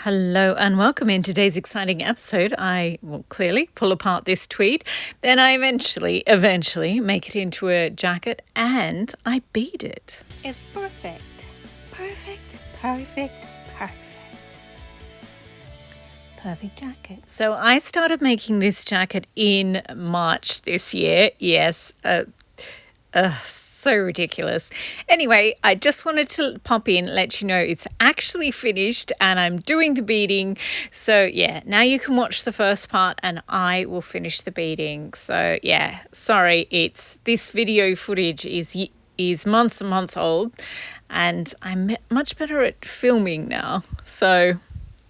Hello and welcome. In today's exciting episode, I will clearly pull apart this tweed, then I eventually make it into a jacket and I bead it. It's perfect. Perfect, perfect, perfect. Perfect jacket. So I started making this jacket in March this year. Yes, so ridiculous. Anyway, I just wanted to pop in, let you know it's actually finished and I'm doing the beading. So yeah, now you can watch the first part and I will finish the beading. So yeah, sorry, this video footage is months and months old and I'm much better at filming now. So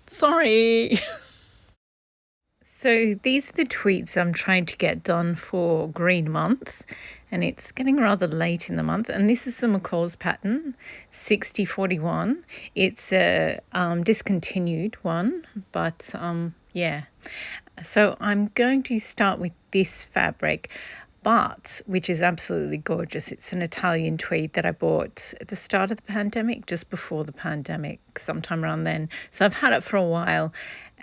sorry. So these are the tweeds I'm trying to get done for Green Month, and it's getting rather late in the month. And this is the McCall's pattern, 6041. It's a discontinued one, but yeah. So I'm going to start with this fabric, which is absolutely gorgeous. It's an Italian tweed that I bought at the start of the pandemic, just before the pandemic, sometime around then. So I've had it for a while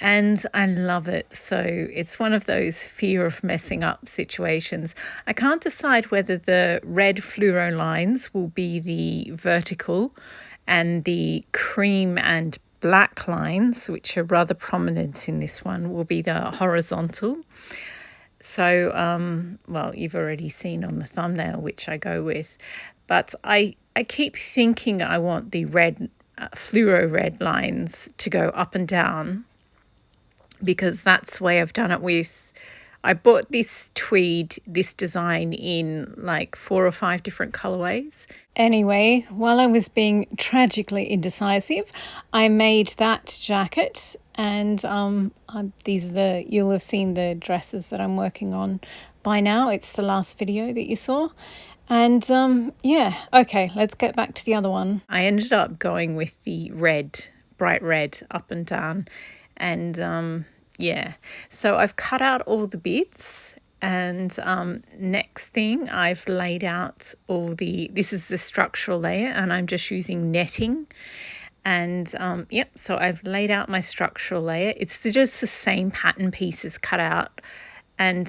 and I love it. So it's one of those fear of messing up situations. I can't decide whether the red fluoro lines will be the vertical and the cream and black lines, which are rather prominent in this one, will be the horizontal. So, well, you've already seen on the thumbnail which I go with, but I keep thinking I want the red, fluoro red lines to go up and down, because that's the way I've done it with. I bought this tweed, this design in like 4 or 5 different colorways. Anyway, while I was being tragically indecisive, I made that jacket, and you'll have seen the dresses that I'm working on by now. It's the last video that you saw. And yeah, okay, let's get back to the other one. I ended up going with the red, bright red up and down, and yeah, so I've cut out all the bits, and next thing I've laid out this is the structural layer, and I'm just using netting. And yep, so I've laid out my structural layer. It's just the same pattern pieces cut out, and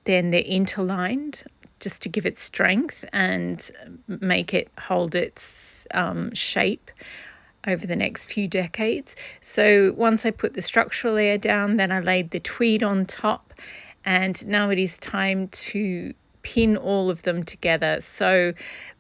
then they're interlined just to give it strength and make it hold its shape over the next few decades. So once I put the structural layer down, then I laid the tweed on top, and now it is time to pin all of them together. So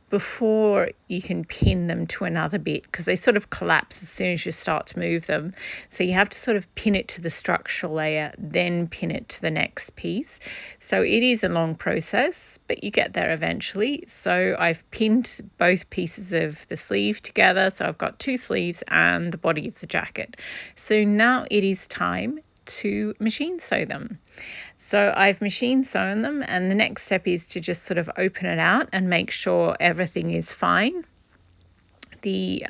before you can pin them to another bit, because they sort of collapse as soon as you start to move them. So you have to sort of pin it to the structural layer, then pin it to the next piece. So it is a long process, but you get there eventually. So I've pinned both pieces of the sleeve together. So I've got 2 sleeves and the body of the jacket. So now it is time to machine sew them. So I've machine sewn them, and the next step is to just sort of open it out and make sure everything is fine. The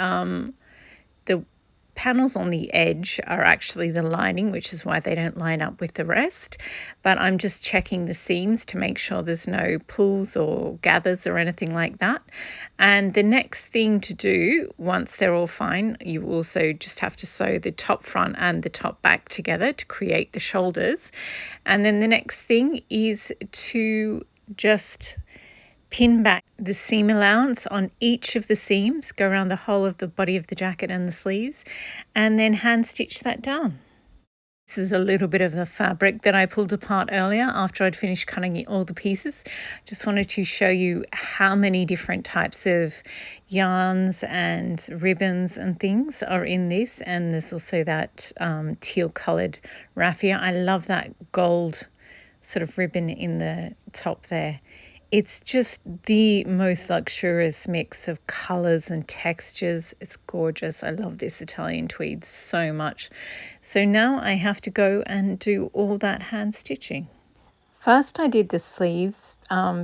panels on the edge are actually the lining, which is why they don't line up with the rest. But I'm just checking the seams to make sure there's no pulls or gathers or anything like that. And the next thing to do, once they're all fine, you also just have to sew the top front and the top back together to create the shoulders. And then the next thing is to just pin back the seam allowance on each of the seams, go around the whole of the body of the jacket and the sleeves, and then hand stitch that down. This is a little bit of the fabric that I pulled apart earlier after I'd finished cutting all the pieces. Just wanted to show you how many different types of yarns and ribbons and things are in this. And there's also that teal coloured raffia. I love that gold sort of ribbon in the top there. It's just the most luxurious mix of colours and textures. It's gorgeous. I love this Italian tweed so much. So now I have to go and do all that hand stitching. First I did the sleeves,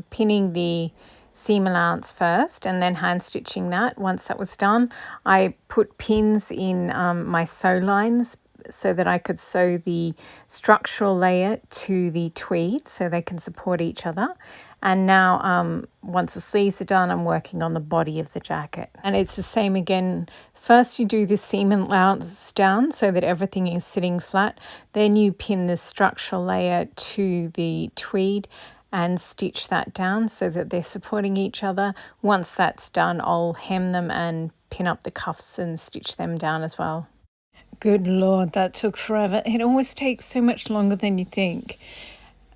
pinning the seam allowance first and then hand stitching that. Once that was done, I put pins in my sew lines so that I could sew the structural layer to the tweed so they can support each other. And now once the sleeves are done, I'm working on the body of the jacket. And it's the same again. First you do the seam allowance down so that everything is sitting flat. Then you pin the structural layer to the tweed and stitch that down so that they're supporting each other. Once that's done, I'll hem them and pin up the cuffs and stitch them down as well. Good Lord, that took forever. It always takes so much longer than you think.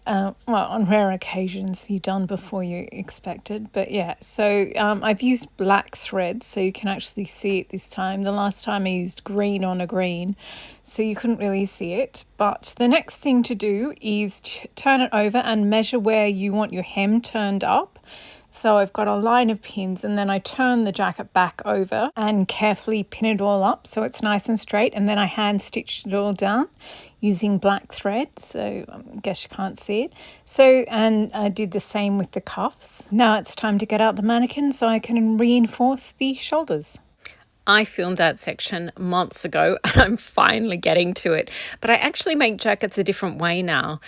Well, on rare occasions, you're done before you expected. But yeah, so I've used black thread so you can actually see it this time. The last time I used green on a green, so you couldn't really see it. But the next thing to do is turn it over and measure where you want your hem turned up. So I've got a line of pins, and then I turn the jacket back over and carefully pin it all up so it's nice and straight, and then I hand stitched it all down using black thread, so I guess you can't see it. So, and I did the same with the cuffs. Now it's time to get out the mannequin so I can reinforce the shoulders. I filmed that section months ago and I'm finally getting to it. But I actually make jackets a different way now.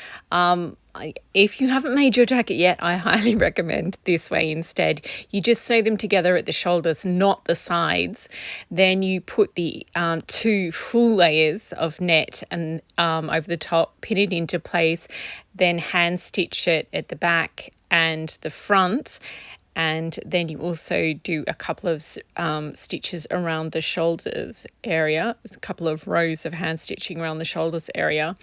If you haven't made your jacket yet, I highly recommend this way instead. You just sew them together at the shoulders, not the sides. Then you put the 2 full layers of net and over the top, pin it into place, then hand stitch it at the back and the front. And then you also do a couple of stitches around the shoulders area. There's a couple of rows of hand stitching around the shoulders area.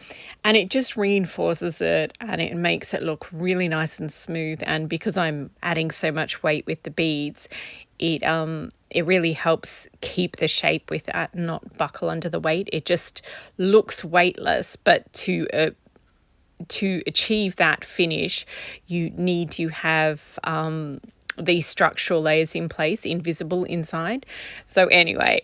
And it just reinforces it and it makes it look really nice and smooth. And because I'm adding so much weight with the beads, it really helps keep the shape with that and not buckle under the weight. It just looks weightless, but to achieve that finish, you need to have these structural layers in place, invisible inside. So anyway,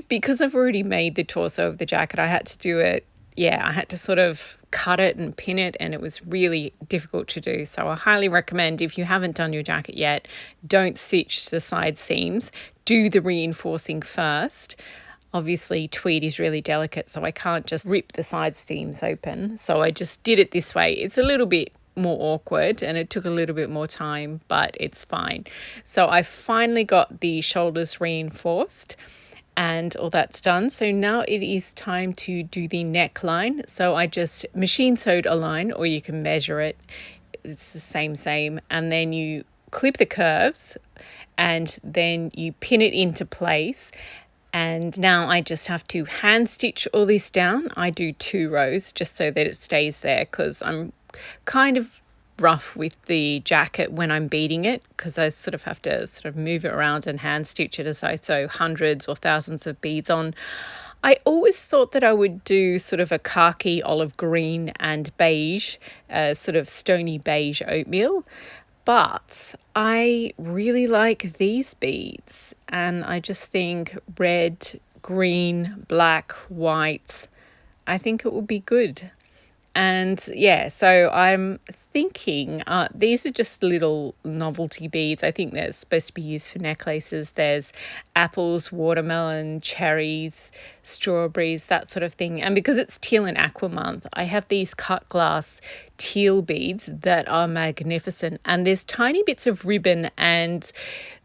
because I've already made the torso of the jacket, I had to do it. Yeah, I had to sort of cut it and pin it, and it was really difficult to do. So I highly recommend, if you haven't done your jacket yet, don't stitch the side seams. Do the reinforcing first. Obviously, tweed is really delicate, so I can't just rip the side seams open. So I just did it this way. It's a little bit more awkward and it took a little bit more time, but it's fine. So I finally got the shoulders reinforced and all that's done. So now it is time to do the neckline. So I just machine sewed a line, or you can measure it. It's the same. And then you clip the curves and then you pin it into place. And now I just have to hand stitch all this down. I do 2 rows just so that it stays there, because I'm kind of rough with the jacket when I'm beading it, because I sort of have to move it around and hand stitch it as I sew hundreds or thousands of beads on. I always thought that I would do sort of a khaki, olive green and beige, sort of stony beige oatmeal. But I really like these beads, and I just think red, green, black, white, I think it will be good. And yeah, so I'm thinking these are just little novelty beads. I think they're supposed to be used for necklaces. There's apples, watermelon, cherries, strawberries, that sort of thing. And because it's teal and aqua month, I have these cut glass teal beads that are magnificent. And there's tiny bits of ribbon and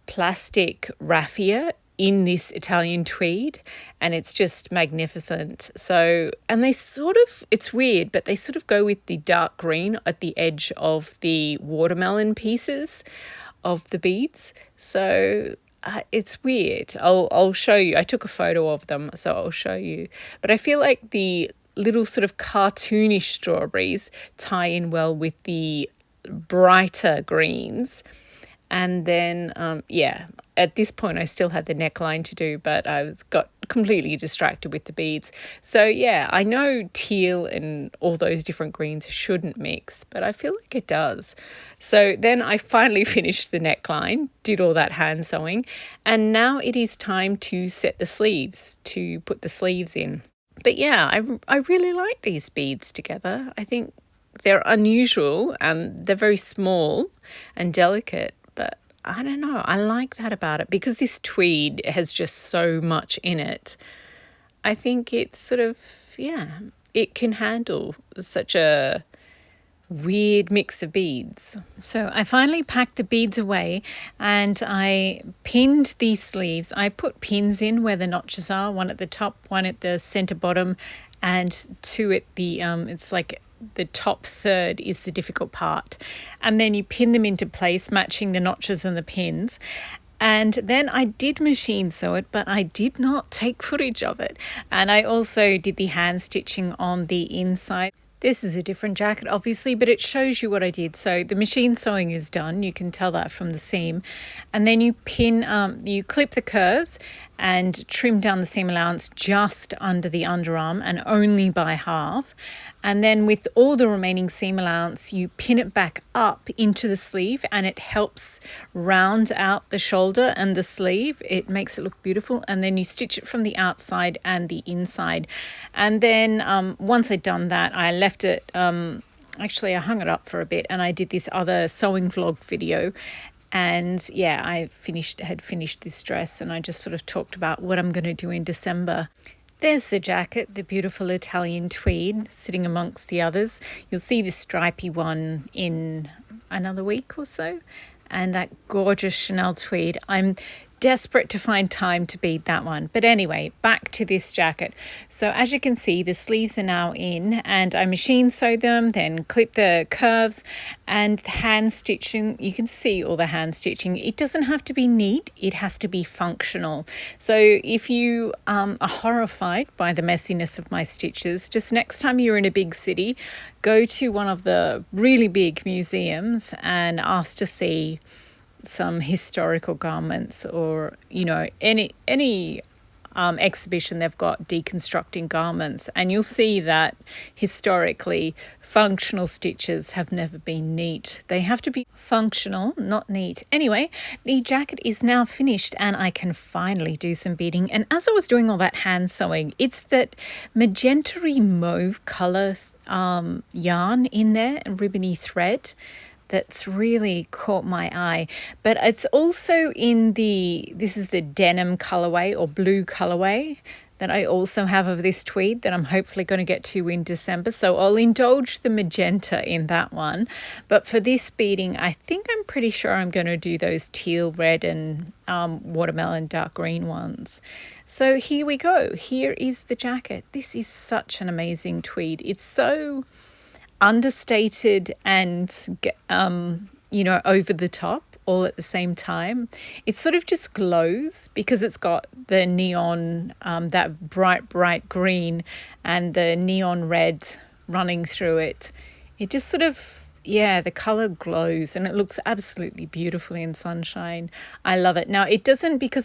plastic raffia in this Italian tweed, and it's just magnificent. So, and they sort of, it's weird, but they sort of go with the dark green at the edge of the watermelon pieces of the beads. So it's weird. I'll show you. I took a photo of them, so I'll show you. But I feel like the little sort of cartoonish strawberries tie in well with the brighter greens. And then, at this point, I still had the neckline to do, but I got completely distracted with the beads. So, yeah, I know teal and all those different greens shouldn't mix, but I feel like it does. So then I finally finished the neckline, did all that hand sewing, and now it is time to set the sleeves, to put the sleeves in. But yeah, I really like these beads together. I think they're unusual and they're very small and delicate. But I don't know, I like that about it, because this tweed has just so much in it. I think it's sort of, it can handle such a weird mix of beads. So I finally packed the beads away and I pinned these sleeves. I put pins in where the notches are, one at the top, one at the center bottom, and two at the it's like the top third is the difficult part. And then you pin them into place, matching the notches and the pins. And then I did machine sew it, but I did not take footage of it. And I also did the hand stitching on the inside. This is a different jacket, obviously, but it shows you what I did. So the machine sewing is done. You can tell that from the seam. And then you pin, you clip the curves and trim down the seam allowance just under the underarm and only by half. And then with all the remaining seam allowance, you pin it back up into the sleeve and it helps round out the shoulder and the sleeve. It makes it look beautiful. And then you stitch it from the outside and the inside. And then once I'd done that, I left it, actually I hung it up for a bit and I did this other sewing vlog video. And yeah, I had finished this dress and I just sort of talked about what I'm going to do in December. There's the jacket, the beautiful Italian tweed sitting amongst the others. You'll see this stripy one in another week or so. And that gorgeous Chanel tweed. I'm desperate to find time to bead that one. But anyway, back to this jacket. So as you can see, the sleeves are now in and I machine sewed them, then clip the curves and hand stitching. You can see all the hand stitching. It doesn't have to be neat. It has to be functional. So if you are horrified by the messiness of my stitches, just next time you're in a big city, go to one of the really big museums and ask to see some historical garments or, you know, any exhibition they've got deconstructing garments, and you'll see that historically functional stitches have never been neat. They have to be functional, not neat. Anyway, the jacket is now finished and I can finally do some beading. And as I was doing all that hand sewing, it's that magenta-y mauve colour yarn in there, ribbony thread, that's really caught my eye. But it's also in this is the denim colorway or blue colorway that I also have of this tweed that I'm hopefully going to get to in December. So I'll indulge the magenta in that one. But for this beading, I think I'm pretty sure I'm going to do those teal, red and watermelon dark green ones. So here we go. Here is the jacket. This is such an amazing tweed. It's so understated and you know, over the top all at the same time. It sort of just glows because it's got the neon, that bright green and the neon red running through it. It just sort of, yeah, the color glows and it looks absolutely beautiful in sunshine. I love it. Now it doesn't, because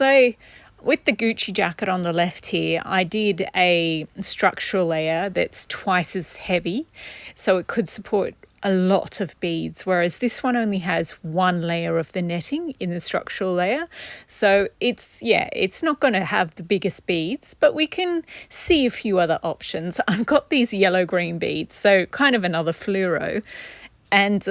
with the Gucci jacket on the left here, I did a structural layer that's twice as heavy, so it could support a lot of beads, whereas this one only has one layer of the netting in the structural layer. So it's not going to have the biggest beads, but we can see a few other options. I've got these yellow-green beads, so kind of another fluoro. And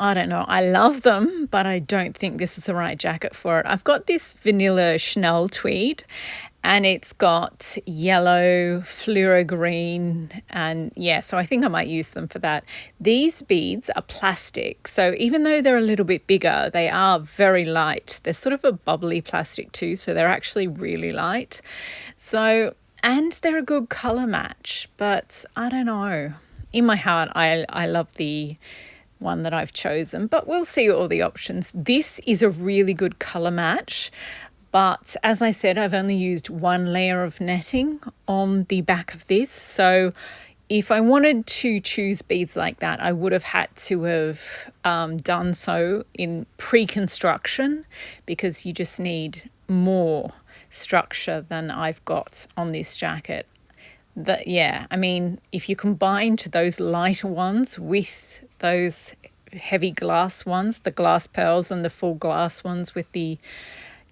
I don't know, I love them, but I don't think this is the right jacket for it. I've got this vanilla Chanel tweed and it's got yellow, fluoro green, and yeah, so I think I might use them for that. These beads are plastic, so even though they're a little bit bigger, they are very light. They're sort of a bubbly plastic too, so they're actually really light. So, and they're a good color match, but I don't know. In my heart, I love the one that I've chosen, but we'll see all the options. This is a really good color match, but as I said, I've only used one layer of netting on the back of this. So if I wanted to choose beads like that, I would have had to have done so in pre-construction, because you just need more structure than I've got on this jacket. Yeah, I mean, if you combined those lighter ones with those heavy glass ones, the glass pearls and the full glass ones with the,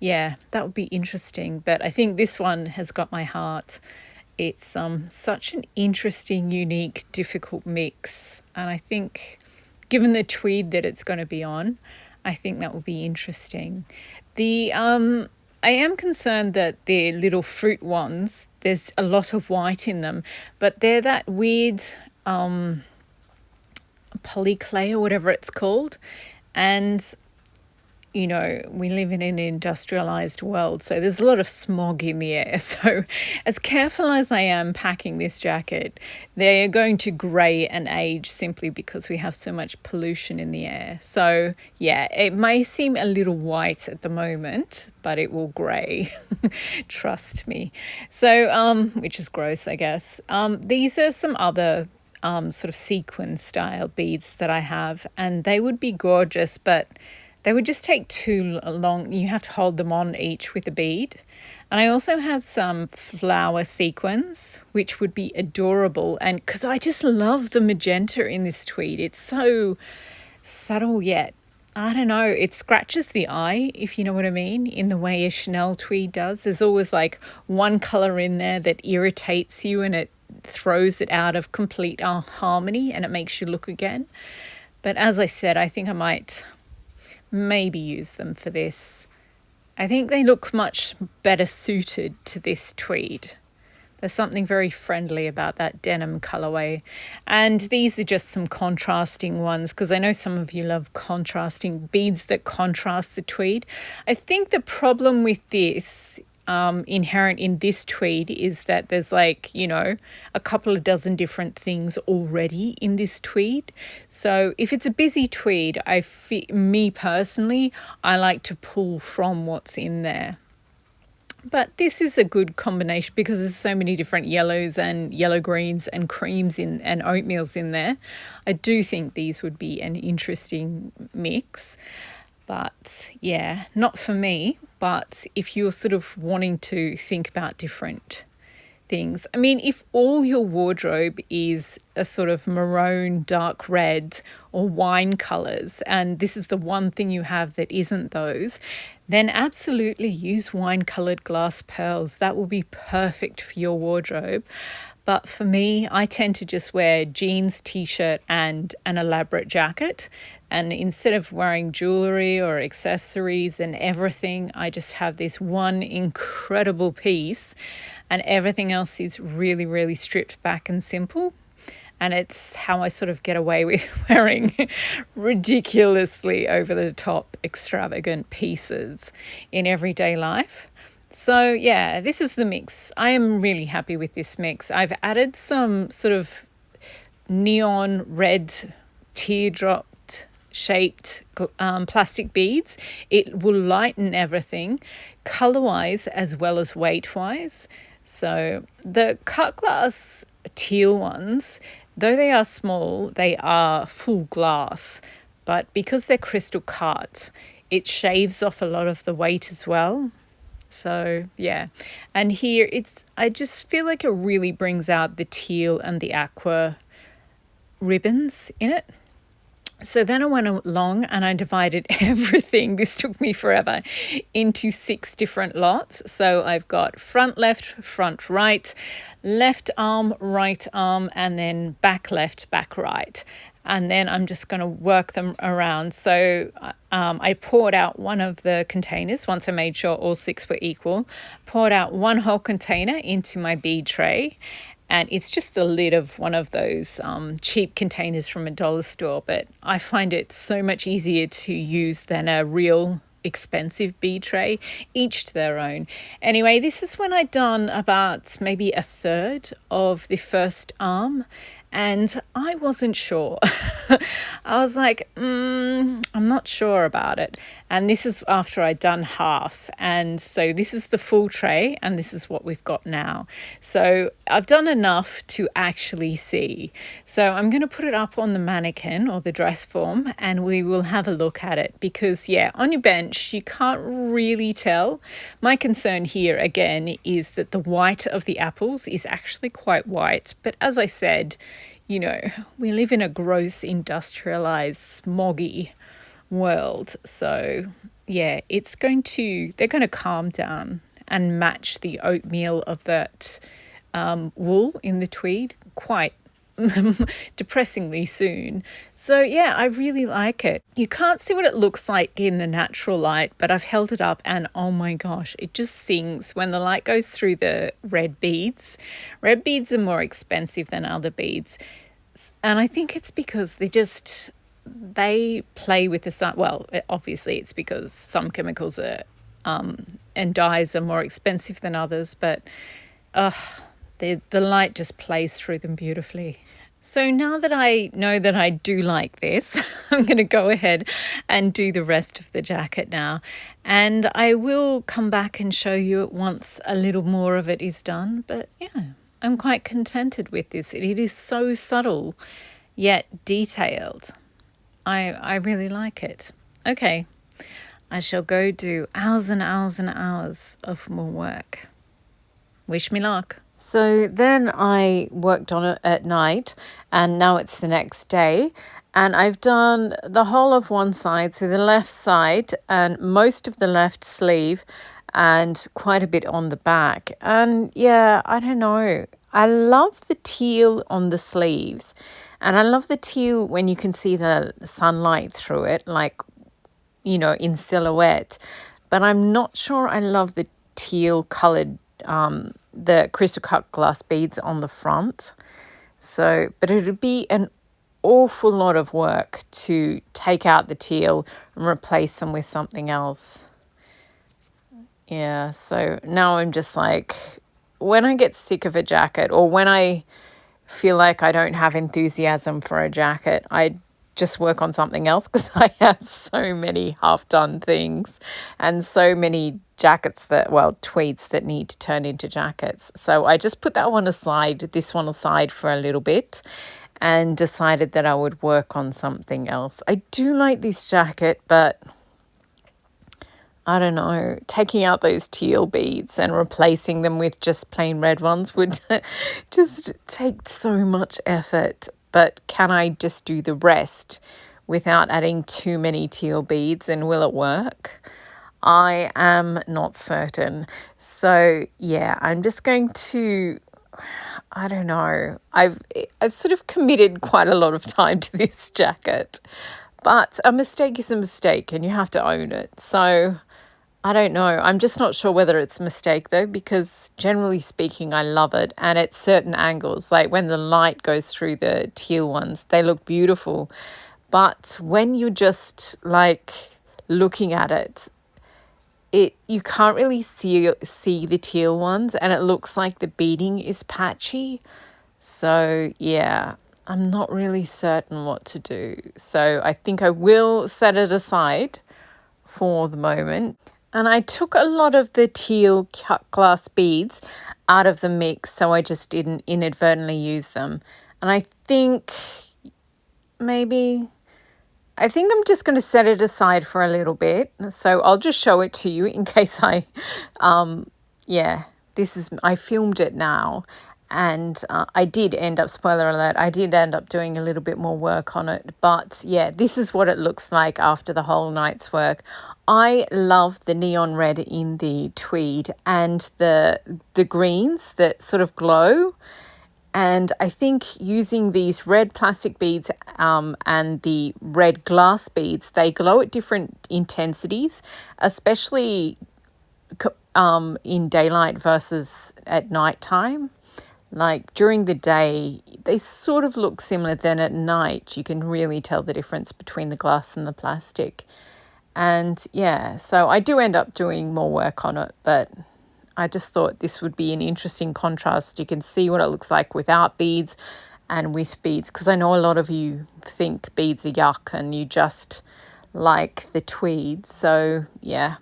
yeah, that would be interesting. But I think this one has got my heart. It's such an interesting, unique, difficult mix. And I think given the tweed that it's going to be on, I think that will be interesting. I am concerned that the little fruit ones, there's a lot of white in them, but they're that weird polyclay or whatever it's called. And you know, we live in an industrialized world, so there's a lot of smog in the air. So as careful as I am packing this jacket, they're going to grey and age simply because we have so much pollution in the air. So yeah, it may seem a little white at the moment, but it will grey. Trust me. So, which is gross, I guess. These are some other sort of sequin style beads that I have, and they would be gorgeous, but they would just take too long. You have to hold them on each with a bead. And I also have some flower sequins, which would be adorable. And because I just love the magenta in this tweed. It's so subtle yet, I don't know, it scratches the eye, if you know what I mean, in the way a Chanel tweed does. There's always like one colour in there that irritates you and it throws it out of complete harmony and it makes you look again. But as I said, I think I might maybe use them for this. I think they look much better suited to this tweed. There's something very friendly about that denim colorway. And these are just some contrasting ones because I know some of you love contrasting beads that contrast the tweed. I think the problem with this inherent in this tweed is that there's like, you know, a couple of dozen different things already in this tweed. So if it's a busy tweed, me personally, I like to pull from what's in there. But this is a good combination because there's so many different yellows and yellow greens and creams and oatmeals in there. I do think these would be an interesting mix. But yeah, not for me. But if you're sort of wanting to think about different things, I mean, if all your wardrobe is a sort of maroon, dark red or wine colours, and this is the one thing you have that isn't those, then absolutely use wine coloured glass pearls. That will be perfect for your wardrobe. But for me, I tend to just wear jeans, t-shirt and an elaborate jacket. And instead of wearing jewellery or accessories and everything, I just have this one incredible piece and everything else is really, really stripped back and simple. And it's how I sort of get away with wearing ridiculously over the top, extravagant pieces in everyday life. So yeah, this is the mix. I am really happy with this mix. I've added some sort of neon red teardrop shaped plastic beads. It will lighten everything color wise as well as weight wise. So the cut glass teal ones, though they are small, they are full glass, but because they're crystal cut, it shaves off a lot of the weight as well. So yeah, and here I just feel like it really brings out the teal and the aqua ribbons in it. So then I went along and I divided everything, this took me forever, into 6 different lots. So I've got front left, front right, left arm, right arm, and then back left, back right. And then I'm just going to work them around. So I poured out one of the containers once I made sure all 6 were equal, poured out one whole container into my bead tray. And it's just the lid of one of those cheap containers from a dollar store. But I find it so much easier to use than a real expensive bead tray, each to their own. Anyway, this is when I'd done about maybe a third of the first arm. And I wasn't sure. I was like, I'm not sure about it. And this is after I'd done half. And so this is the full tray and this is what we've got now. So I've done enough to actually see. So I'm going to put it up on the mannequin or the dress form and we will have a look at it because yeah, on your bench, you can't really tell. My concern here again is that the white of the apples is actually quite white. But as I said, you know, we live in a gross, industrialized, smoggy world. So yeah, they're going to calm down and match the oatmeal of that wool in the tweed quite depressingly soon. So yeah, I really like it. You can't see what it looks like in the natural light, but I've held it up and oh my gosh, it just sings when the light goes through the red beads. Red beads are more expensive than other beads. And I think it's because they play with the sun. Well, obviously it's because some chemicals are and dyes are more expensive than others, but the light just plays through them beautifully. So now that I know that I do like this, I'm going to go ahead and do the rest of the jacket now. And I will come back and show you it once a little more of it is done. But yeah, I'm quite contented with this. It is so subtle, yet detailed. I really like it. Okay, I shall go do hours and hours and hours of more work. Wish me luck. So then I worked on it at night, and now it's the next day, and I've done the whole of one side, so the left side and most of the left sleeve and quite a bit on the back. And yeah, I don't know, I love the teal on the sleeves, and I love the teal when you can see the sunlight through it, like, you know, in silhouette. But I'm not sure I love the teal coloured the crystal cut glass beads on the front. So, but it would be an awful lot of work to take out the teal and replace them with something else. Yeah, so now I'm just like, when I get sick of a jacket, or when I feel like I don't have enthusiasm for a jacket, I just work on something else, because I have so many half-done things and so many jackets tweeds that need to turn into jackets. So I just put that one aside, this one aside for a little bit, and decided that I would work on something else. I do like this jacket, but I don't know, taking out those teal beads and replacing them with just plain red ones would just take so much effort. But can I just do the rest without adding too many teal beads, and will it work? I am not certain. So yeah, I'm just going to, I don't know, I've sort of committed quite a lot of time to this jacket, but a mistake is a mistake and you have to own it. So I don't know. I'm just not sure whether it's a mistake though, because generally speaking, I love it. And at certain angles, like when the light goes through the teal ones, they look beautiful. But when you're just like looking at it, you can't really see the teal ones, and it looks like the beading is patchy. So yeah, I'm not really certain what to do. So I think I will set it aside for the moment. And I took a lot of the teal cut glass beads out of the mix, so I just didn't inadvertently use them. And I think I'm just going to set it aside for a little bit. So I'll just show it to you in case I filmed it now. And I did end up, spoiler alert, I did end up doing a little bit more work on it. But yeah, this is what it looks like after the whole night's work. I love the neon red in the tweed and the greens that sort of glow. And I think using these red plastic beads and the red glass beads, they glow at different intensities, especially in daylight versus at nighttime. Like during the day, they sort of look similar. Then at night, you can really tell the difference between the glass and the plastic. And yeah, so I do end up doing more work on it, but I just thought this would be an interesting contrast. You can see what it looks like without beads and with beads, because I know a lot of you think beads are yuck and you just like the tweed. So yeah,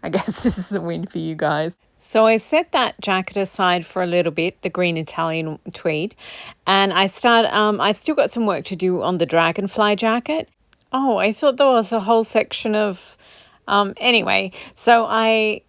I guess this is a win for you guys. So I set that jacket aside for a little bit, the green Italian tweed, and I've still got some work to do on the dragonfly jacket. Oh, I thought there was a whole section of, anyway, so I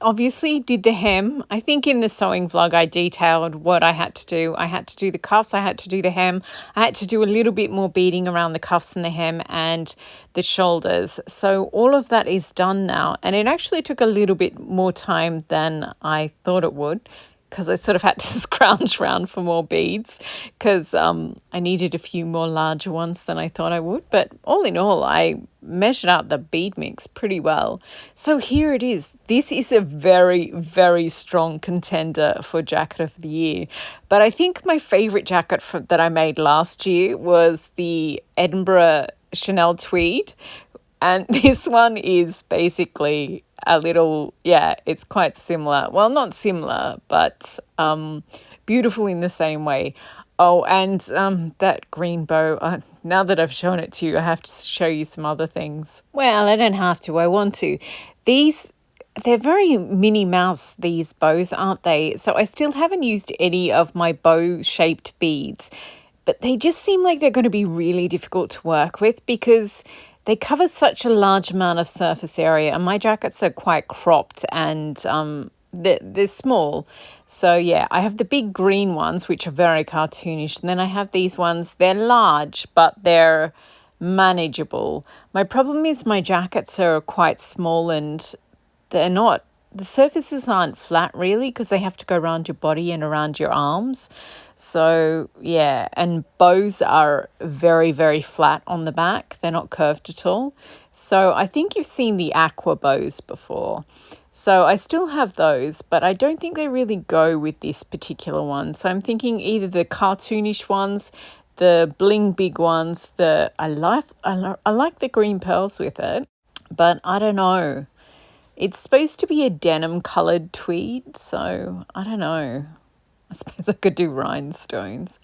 obviously did the hem. I think in the sewing vlog I detailed what I had to do. I had to do the cuffs, I had to do the hem, I had to do a little bit more beading around the cuffs and the hem and the shoulders. So all of that is done now, and it actually took a little bit more time than I thought it would. because I sort of had to scrounge around for more beads because I needed a few more larger ones than I thought I would. But all in all, I measured out the bead mix pretty well. So here it is. This is a very, very strong contender for Jacket of the Year. But I think my favourite jacket that I made last year was the Edinburgh Chanel Tweed. And this one is basically a little, yeah, it's quite similar. Well, not similar, but beautiful in the same way. Oh, and that green bow, now that I've shown it to you, I have to show you some other things. Well, I don't have to, I want to. They're very Minnie Mouse, these bows, aren't they? So I still haven't used any of my bow-shaped beads, but they just seem like they're going to be really difficult to work with because they cover such a large amount of surface area, and my jackets are quite cropped and they're small. So yeah, I have the big green ones, which are very cartoonish, and then I have these ones. They're large, but they're manageable. My problem is my jackets are quite small and the surfaces aren't flat really because they have to go around your body and around your arms. So yeah, and bows are very, very flat on the back. They're not curved at all. So I think you've seen the aqua bows before. So I still have those, but I don't think they really go with this particular one. So I'm thinking either the cartoonish ones, the bling big ones. I like the green pearls with it, but I don't know. It's supposed to be a denim coloured tweed, so I don't know. I suppose I could do rhinestones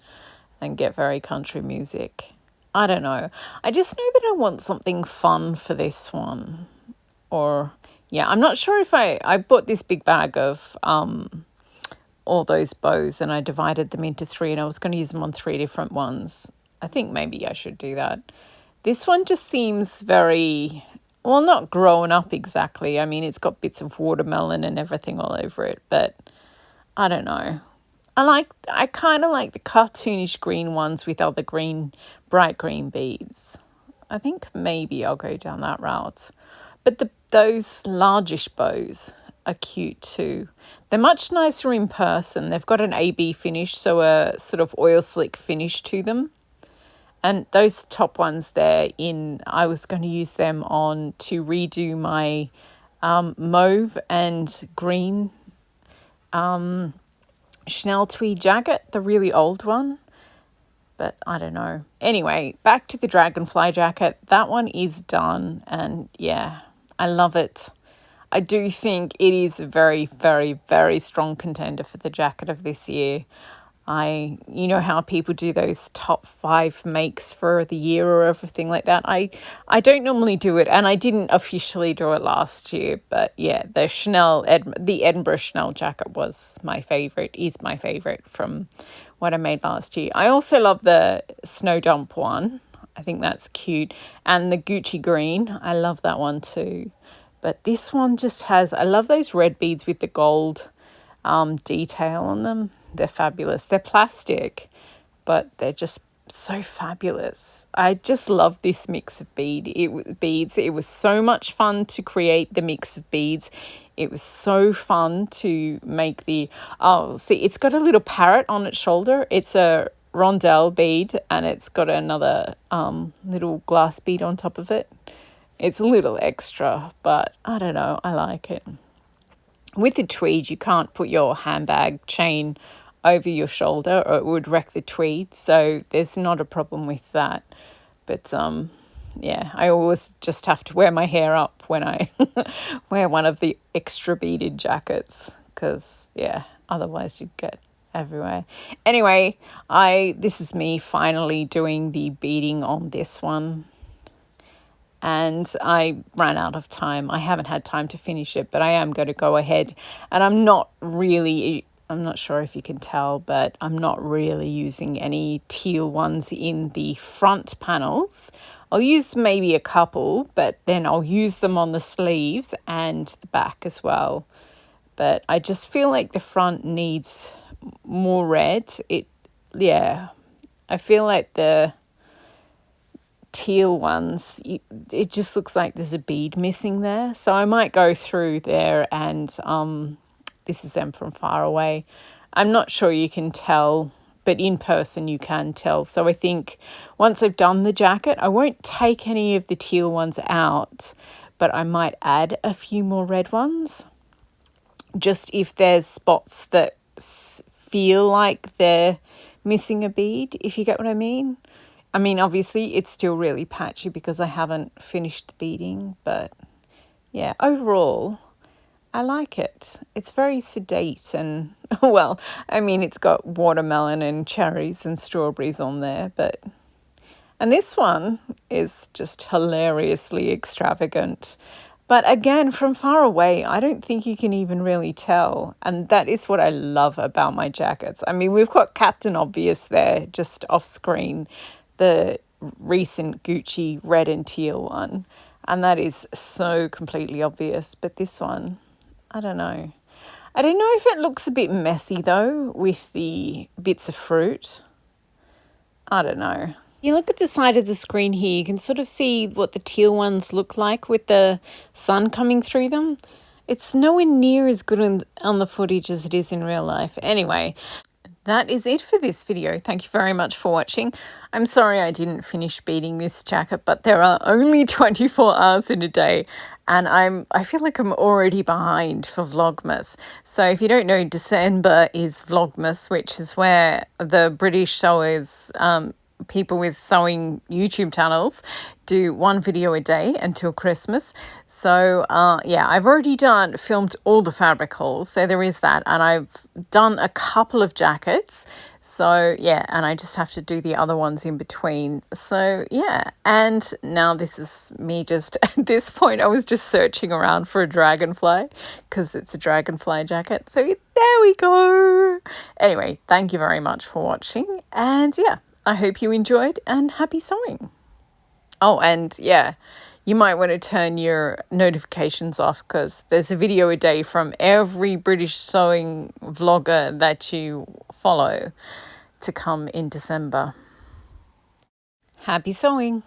and get very country music. I don't know. I just know that I want something fun for this one. Or, yeah, I'm not sure if I bought this big bag of all those bows and I divided them into 3 and I was going to use them on 3 different ones. I think maybe I should do that. This one just seems very, well, not grown up exactly. I mean, it's got bits of watermelon and everything all over it, but I don't know. I kind of like the cartoonish green ones with other bright green beads. I think maybe I'll go down that route. But those largish bows are cute too. They're much nicer in person. They've got an AB finish, so a sort of oil slick finish to them. And those top ones there I was going to use them to redo my mauve and green Chanel Tweed jacket, the really old one. But I don't know. Anyway, back to the dragonfly jacket. That one is done. And yeah, I love it. I do think it is a very, very, very strong contender for the jacket of this year. You know how people do those top 5 makes for the year or everything like that. I don't normally do it, and I didn't officially do it last year. But yeah, the Edinburgh Chanel jacket is my favourite from what I made last year. I also love the Snow Dump one. I think that's cute, and the Gucci green. I love that one too. But this one just I love those red beads with the gold detail on them. They're fabulous. They're plastic, but they're just so fabulous. I just love this mix of beads. It was so much fun to create the mix of beads. It was so fun to make it's got a little parrot on its shoulder. It's a rondelle bead, and it's got another little glass bead on top of it. It's a little extra, but I don't know. I like it. With the tweed, you can't put your handbag chain over your shoulder or it would wreck the tweed. So there's not a problem with that. But yeah, I always just have to wear my hair up when I wear one of the extra beaded jackets because, yeah, otherwise you'd get everywhere. Anyway, this is me finally doing the beading on this one. And I ran out of time. I haven't had time to finish it, but I am going to go ahead. And I'm not sure if you can tell, but I'm not really using any teal ones in the front panels. I'll use maybe a couple, but then I'll use them on the sleeves and the back as well. But I just feel like the front needs more red. I feel like the teal ones, it just looks like there's a bead missing there. So I might go through there and this is them from far away. I'm not sure you can tell, but in person you can tell. So I think once I've done the jacket, I won't take any of the teal ones out, but I might add a few more red ones. Just if there's spots that feel like they're missing a bead, if you get what I mean. I mean, obviously it's still really patchy because I haven't finished the beading, but yeah, overall, I like it. It's very sedate and, well, I mean, it's got watermelon and cherries and strawberries on there, but... And this one is just hilariously extravagant. But again, from far away, I don't think you can even really tell. And that is what I love about my jackets. I mean, we've got Captain Obvious there, just off screen, the recent Gucci red and teal one. And that is so completely obvious. But this one, I don't know. I don't know if it looks a bit messy though, with the bits of fruit. I don't know. You look at the side of the screen here, you can sort of see what the teal ones look like with the sun coming through them. It's nowhere near as good on the footage as it is in real life. Anyway, that is it for this video. Thank you very much for watching. I'm sorry I didn't finish beading this jacket, but there are only 24 hours in a day and I feel like I'm already behind for Vlogmas. So if you don't know, December is Vlogmas, which is where the British sewers, people with sewing YouTube channels do one video a day until Christmas. So yeah, I've already filmed all the fabric hauls, so there is that, and I've done a couple of jackets, so yeah, and I just have to do the other ones in between. So yeah, and now this is me just at this point I was just searching around for a dragonfly because it's a dragonfly jacket. So there we go. Anyway, thank you very much for watching, and yeah, I hope you enjoyed and happy sewing. Oh, and yeah, you might want to turn your notifications off because there's a video a day from every British sewing vlogger that you follow to come in December. Happy sewing.